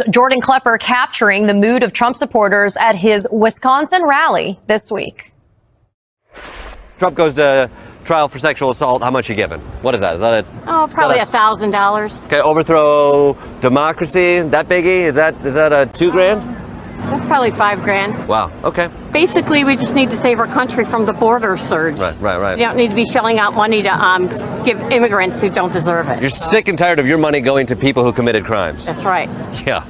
Jordan Klepper capturing the mood of Trump supporters at his Wisconsin rally this week. Trump goes to trial for sexual assault. How much are you giving? What is that? Is that a... Oh, probably $1,000. Okay, overthrow democracy. That biggie? Is that a $2,000? That's probably $5,000. Wow. Okay. Basically, we just need to save our country from the border surge. Right. You don't need to be shelling out money to give immigrants who don't deserve it. You're sick and tired of your money going to people who committed crimes. That's right. Yeah.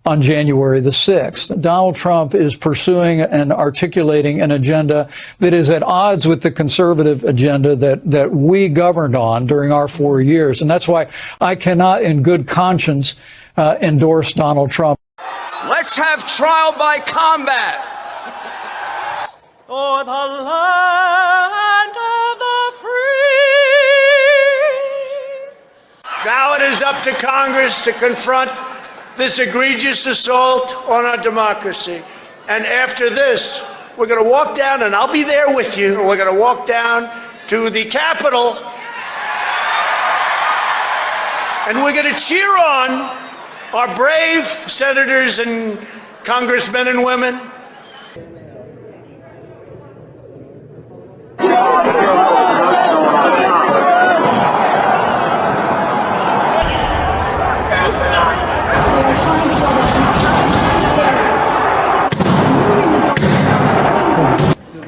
On January the 6th, Donald Trump is pursuing and articulating an agenda that is at odds with the conservative agenda that we governed on during our 4 years. And that's why I cannot in good conscience endorse Donald Trump. Let's have trial by combat. Oh, the land of the free. Now it is up to Congress to confront this egregious assault on our democracy. And after this, we're going to walk down, and I'll be there with you. We're going to walk down to the Capitol, and we're going to cheer on our brave senators and congressmen and women.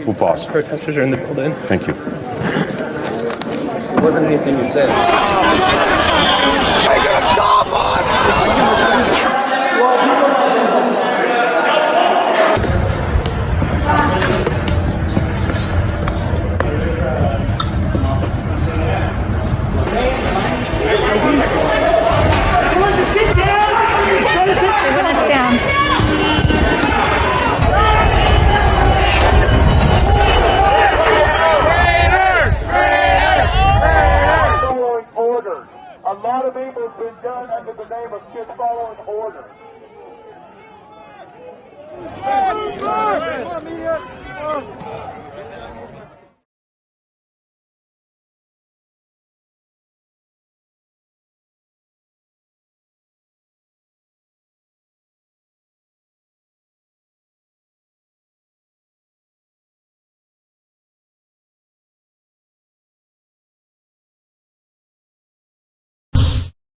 We'll pause. Protesters are in the building. Thank you. It wasn't anything you said. They're gonna stop us! A lot of evil has been done under the name of just following orders.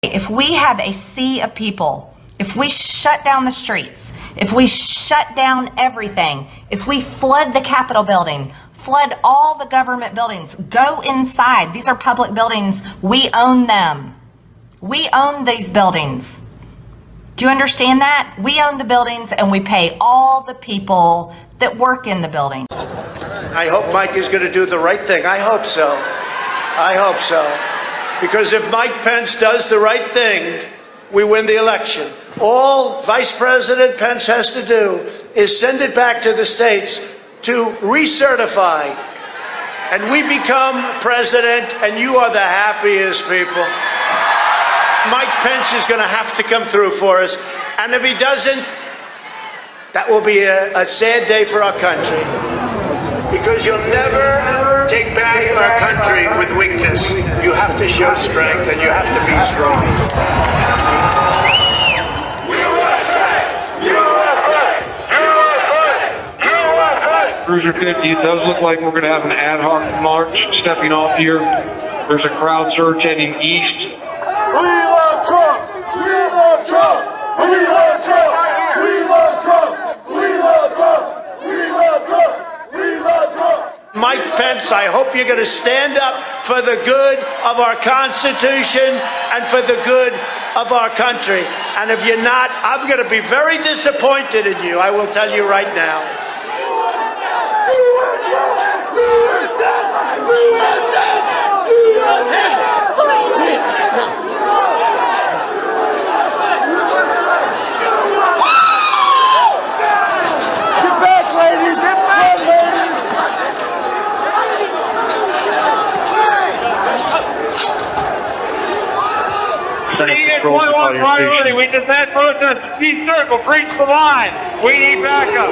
If we have a sea of people, if we shut down the streets, if we shut down everything, if we flood the Capitol building, flood all the government buildings, go inside. These are public buildings. We own them. We own these buildings. Do you understand that? We own the buildings and we pay all the people that work in the building. I hope Mike is going to do the right thing. I hope so. I hope so. Because if Mike Pence does the right thing, we win the election. All Vice President Pence has to do is send it back to the states to recertify. And we become president, and you are the happiest people. Mike Pence is going to have to come through for us. And if he doesn't, that will be a sad day for our country. Because you'll never take back our country with weakness. You have to show strength, and you have to be strong. Cruiser 50, it does look like we're going to have an ad hoc march stepping off here. There's a crowd surge heading east. We love Trump! We love Trump! We love Trump! We love Trump! We love Trump! We love Trump! We love Trump! Mike Pence, I hope you're going to stand up for the good of our Constitution and for the good of our country. And if you're not, I'm going to be very disappointed in you. I will tell you right now. Get back, ladies! Get back, ladies! Senate 21 priority. We just had protest. East Circle, breach the line. We need backup.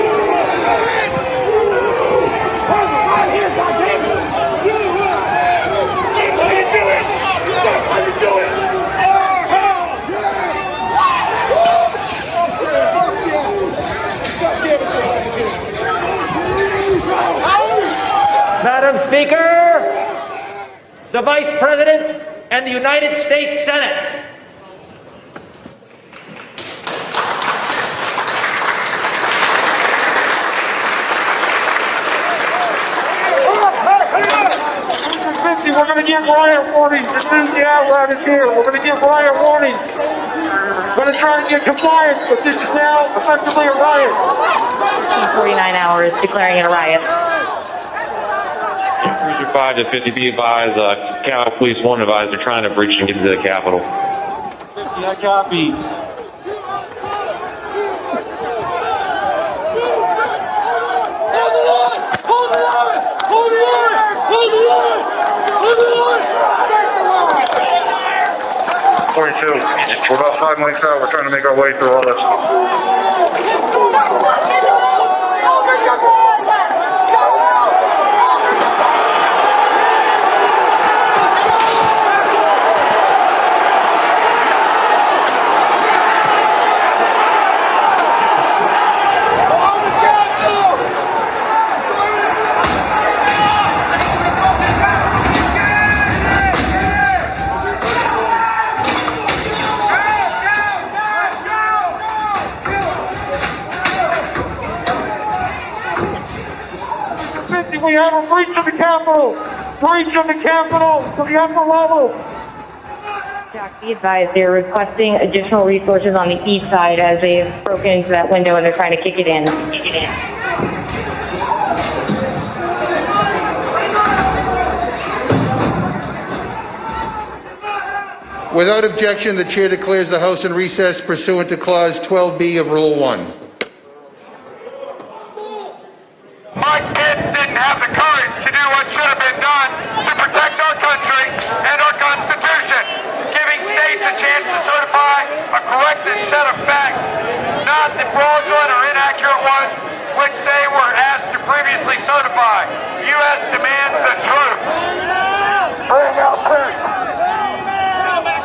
Speaker, the Vice President, and the United States Senate. We're going to give riot warnings as soon as the outriders here. We're going to give riot warnings. We're going to try and get compliance, but this is now effectively a riot. 49 hours declaring it a riot. Cruiser 5 to 50, be advised, Capitol Police 1 advised they're trying to breach and get into the Capitol. 50, I copy. We're about 5 miles out. We're trying to make our way through all this. We have a breach of the Capitol! Breach of the Capitol to the upper level! Jack, be advised they're requesting additional resources on the east side as they've broken into that window and they're trying to kick it in. Without objection, the chair declares the House in recess pursuant to Clause 12B of Rule 1. Mike Pence didn't have the courage to do what should have been done to protect our country and our Constitution, giving states a chance to certify a corrected set of facts, not the fraudulent or inaccurate ones which they were asked to previously certify. The U.S. demands the truth. Bring out Pence!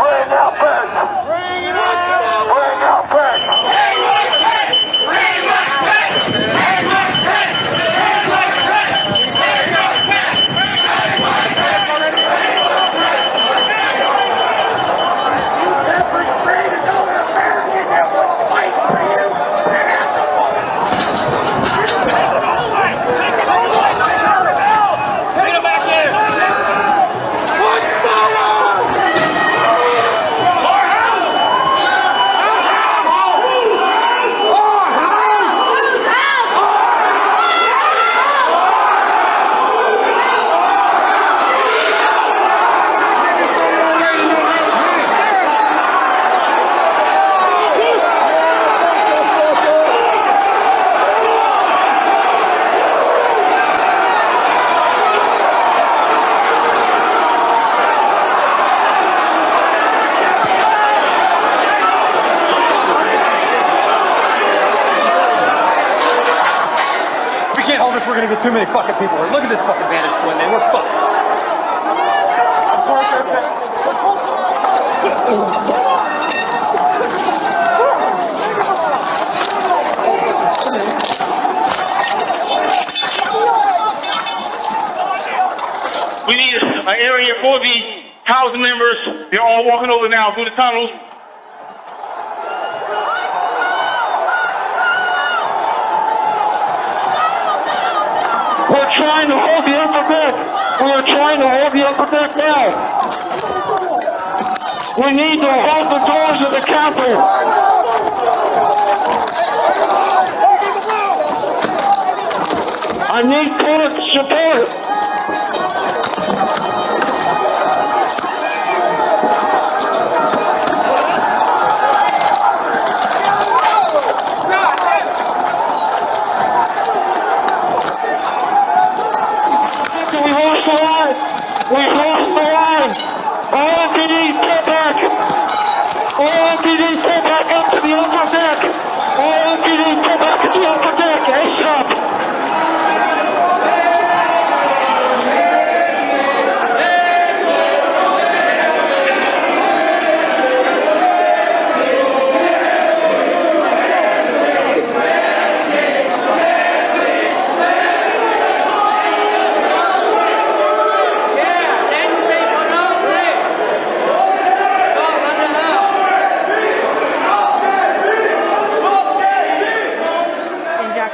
Bring out Pence! Bring out Pence! We're gonna get too many fucking people. Look at this fucking vantage point, man. We're fucked. We need an area for the House members. They're all walking over now through the tunnels. We're trying to hold the upper deck. We're trying to hold the upper deck now. We need to hold the doors of the Capitol. I need police support. We lost the line. All MPDs get back. All MPDs get back up to the upper deck. All MPDs get back to the upper deck. ASAP.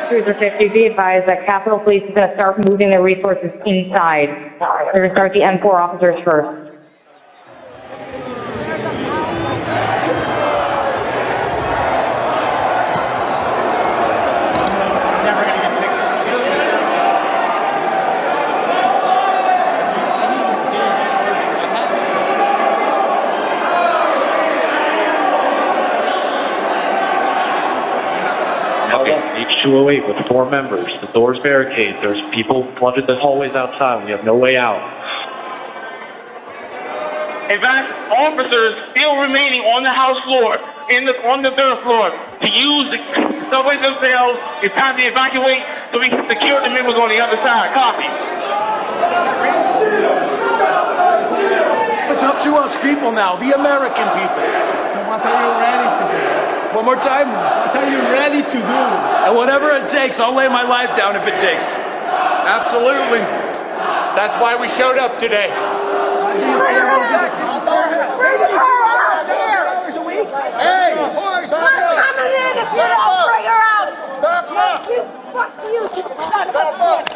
Cruiser 50, be advised that Capitol Police is going to start moving their resources inside. They're going to start the M4 officers first. H208 with 4 members. The door's barricaded. There's people flooded the hallways outside. We have no way out. In fact, officers still remaining on the house floor, on the third floor, to use the subway themselves. It's time to evacuate so we can secure the members on the other side. Copy. It's up to us people now, the American people. What are you ready to do? One more time. What are you ready to do? And whatever it takes, I'll lay my life down if it takes. Absolutely. That's why we showed up today. Bring her out! Bring her out here! Hey! We're coming in if you don't bring her out! Fuck you, you son of a bitch!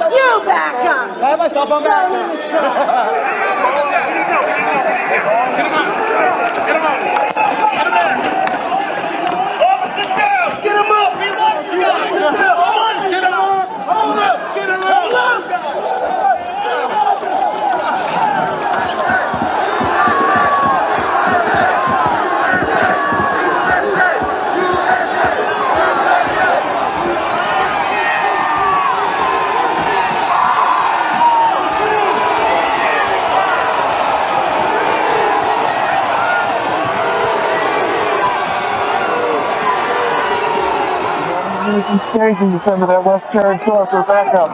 You back up! I have myself on back. Get him out! Get him out! Officers down! Get him up! Get him up! Get him up! Hold up! Get him up! Engaging to send to that West Carron store for backup.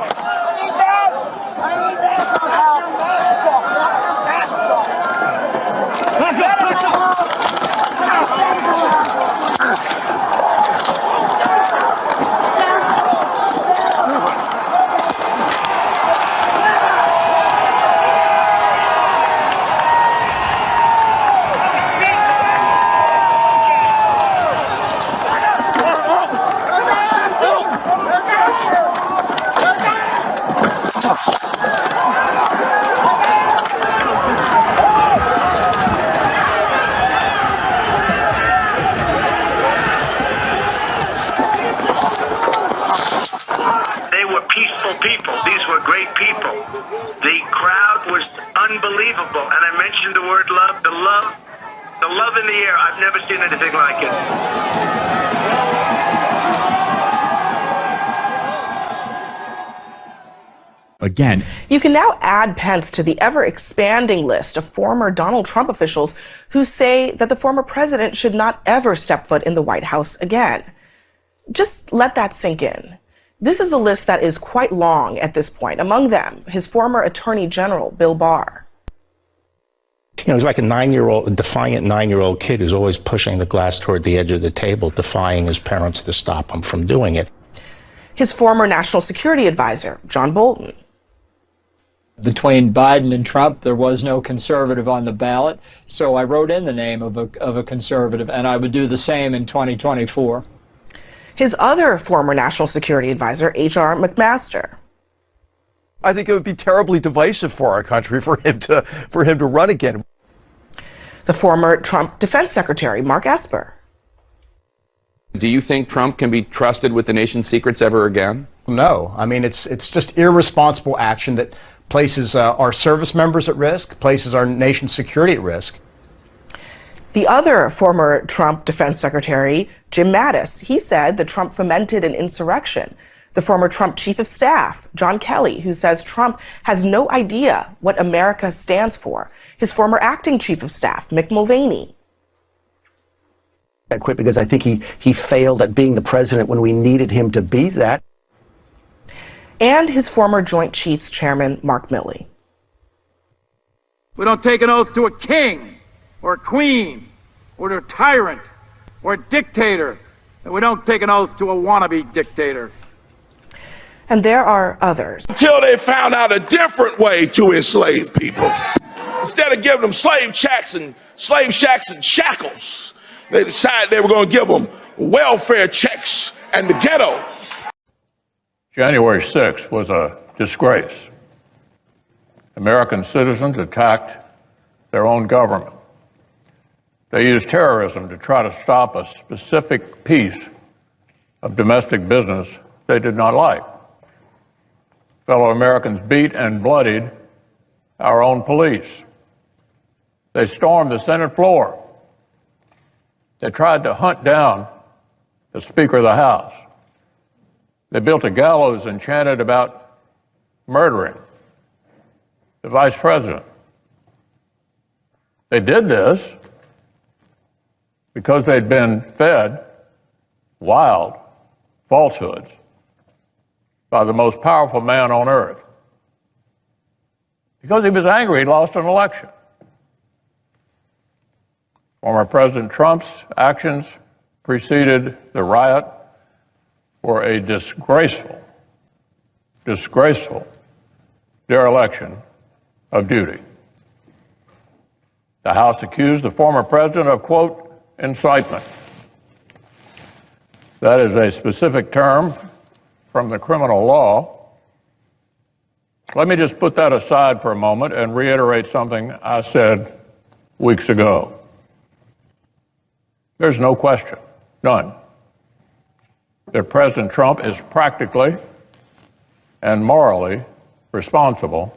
People. These were great people. The crowd was unbelievable, and I mentioned the word love. The love in the air. I've never seen anything like it. Again, you can now add Pence to the ever-expanding list of former Donald Trump officials who say that the former president should not ever step foot in the White House again. Just let that sink in. This is a list that is quite long at this point. Among them, his former Attorney General, Bill Barr. You know, he's like a defiant 9-year-old kid who's always pushing the glass toward the edge of the table, defying his parents to stop him from doing it. His former National Security Advisor, John Bolton. Between Biden and Trump, there was no conservative on the ballot, so I wrote in the name of a conservative, and I would do the same in 2024. His other former National Security Advisor, H.R. McMaster. I think it would be terribly divisive for our country for him to run again. The former Trump Defense Secretary, Mark Esper. Do you think Trump can be trusted with the nation's secrets ever again? No. I mean, it's just irresponsible action that places our service members at risk, places our nation's security at risk. The other former Trump Defense Secretary, Jim Mattis, he said that Trump fomented an insurrection. The former Trump Chief of Staff, John Kelly, who says Trump has no idea what America stands for. His former Acting Chief of Staff, Mick Mulvaney. I quit because I think he failed at being the president when we needed him to be that. And his former Joint Chiefs Chairman, Mark Milley. We don't take an oath to a king or a queen, or to a tyrant, or a dictator, and we don't take an oath to a wannabe dictator. And there are others. Until they found out a different way to enslave people. Instead of giving them slave shacks and shackles, they decided they were going to give them welfare checks and the ghetto. January 6th was a disgrace. American citizens attacked their own government. They used terrorism to try to stop a specific piece of domestic business they did not like. Fellow Americans beat and bloodied our own police. They stormed the Senate floor. They tried to hunt down the Speaker of the House. They built a gallows and chanted about murdering the Vice President. They did this because they'd been fed wild falsehoods by the most powerful man on earth. Because he was angry he'd lost an election. Former President Trump's actions preceded the riot were a disgraceful dereliction of duty. The House accused the former president of, quote, incitement. That is a specific term from the criminal law. Let me just put that aside for a moment and reiterate something I said weeks ago. There's no question, none, that President Trump is practically and morally responsible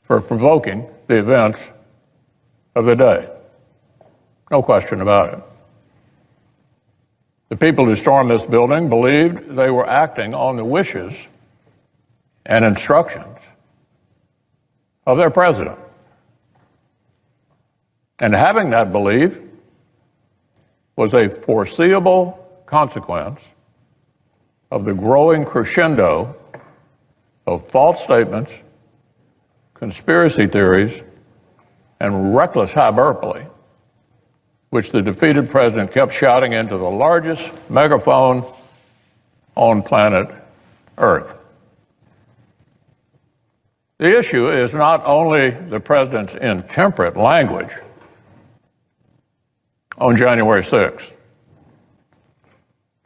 for provoking the events of the day. No question about it. The people who stormed this building believed they were acting on the wishes and instructions of their president. And having that belief was a foreseeable consequence of the growing crescendo of false statements, conspiracy theories, and reckless hyperbole, which the defeated president kept shouting into the largest megaphone on planet Earth. The issue is not only the president's intemperate language on January 6th.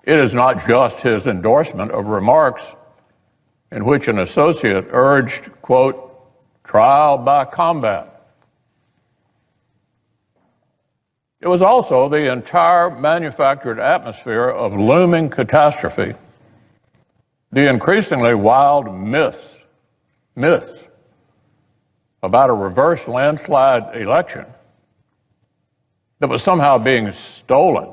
It is not just his endorsement of remarks in which an associate urged, quote, trial by combat. It was also the entire manufactured atmosphere of looming catastrophe, the increasingly wild myths about a reverse landslide election that was somehow being stolen,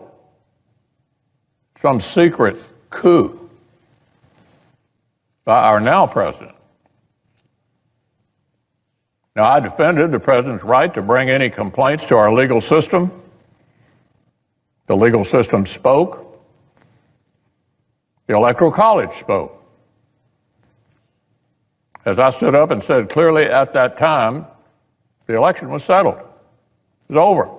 some secret coup by our now president. Now, I defended the president's right to bring any complaints to our legal system. The legal system spoke. The Electoral College spoke. As I stood up and said clearly at that time, the election was settled. It was over.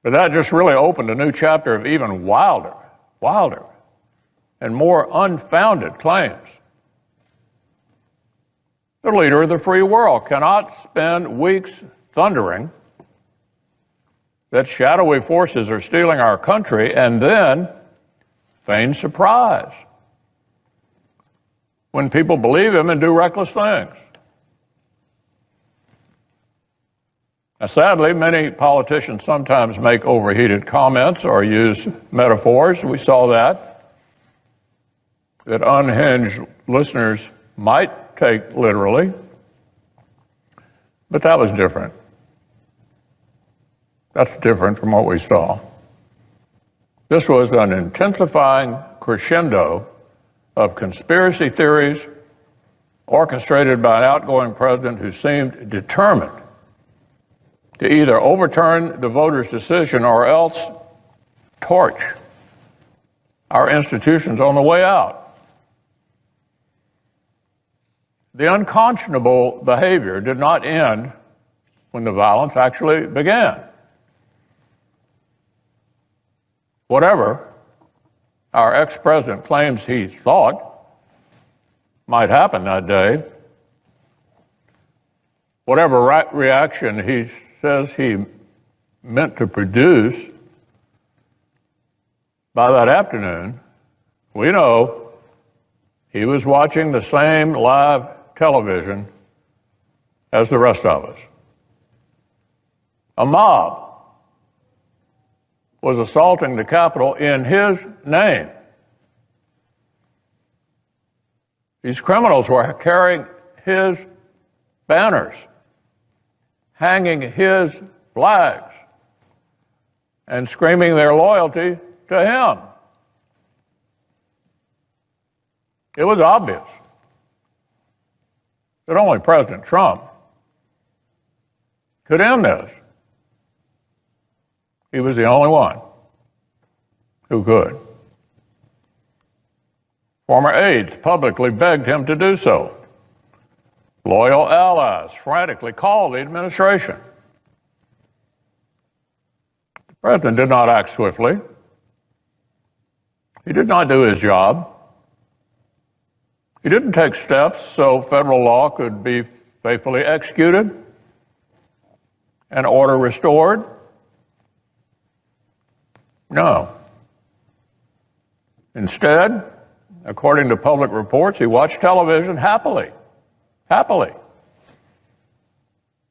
But that just really opened a new chapter of even wilder, and more unfounded claims. The leader of the free world cannot spend weeks thundering that shadowy forces are stealing our country and then feign surprise when people believe him and do reckless things. Now, sadly, many politicians sometimes make overheated comments or use metaphors. We saw that unhinged listeners might take literally, but that was different. That's different from what we saw. This was an intensifying crescendo of conspiracy theories orchestrated by an outgoing president who seemed determined to either overturn the voters' decision or else torch our institutions on the way out. The unconscionable behavior did not end when the violence actually began. Whatever our ex-president claims he thought might happen that day, whatever reaction he says he meant to produce, by that afternoon, we know he was watching the same live television as the rest of us. A mob was assaulting the Capitol in his name. These criminals were carrying his banners, hanging his flags, and screaming their loyalty to him. It was obvious that only President Trump could end this. He was the only one who could. Former aides publicly begged him to do so. Loyal allies frantically called the administration. The president did not act swiftly. He did not do his job. He didn't take steps so federal law could be faithfully executed and order restored. No. Instead, according to public reports, he watched television happily,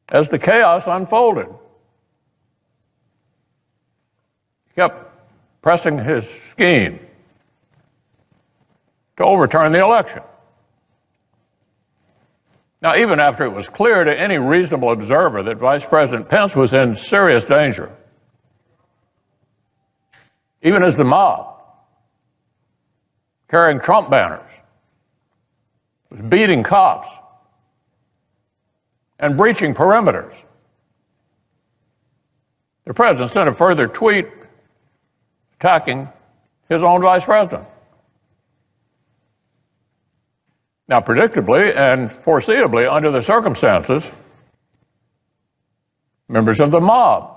as the chaos unfolded. He kept pressing his scheme to overturn the election. Now, even after it was clear to any reasonable observer that Vice President Pence was in serious danger, even as the mob, carrying Trump banners, was beating cops and breaching perimeters, the president sent a further tweet attacking his own vice president. Now, predictably and foreseeably under the circumstances, members of the mob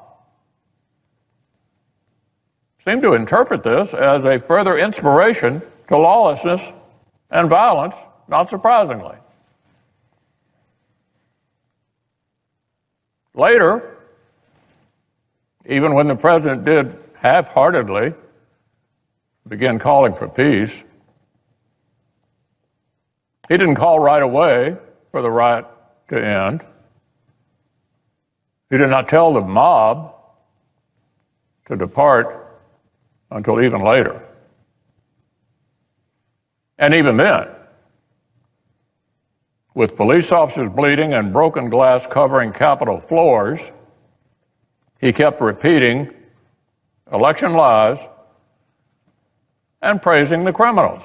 seem to interpret this as a further inspiration to lawlessness and violence, not surprisingly. Later, even when the president did half-heartedly begin calling for peace, he didn't call right away for the riot to end. He did not tell the mob to depart until even later. And even then, with police officers bleeding and broken glass covering Capitol floors, he kept repeating election lies and praising the criminals.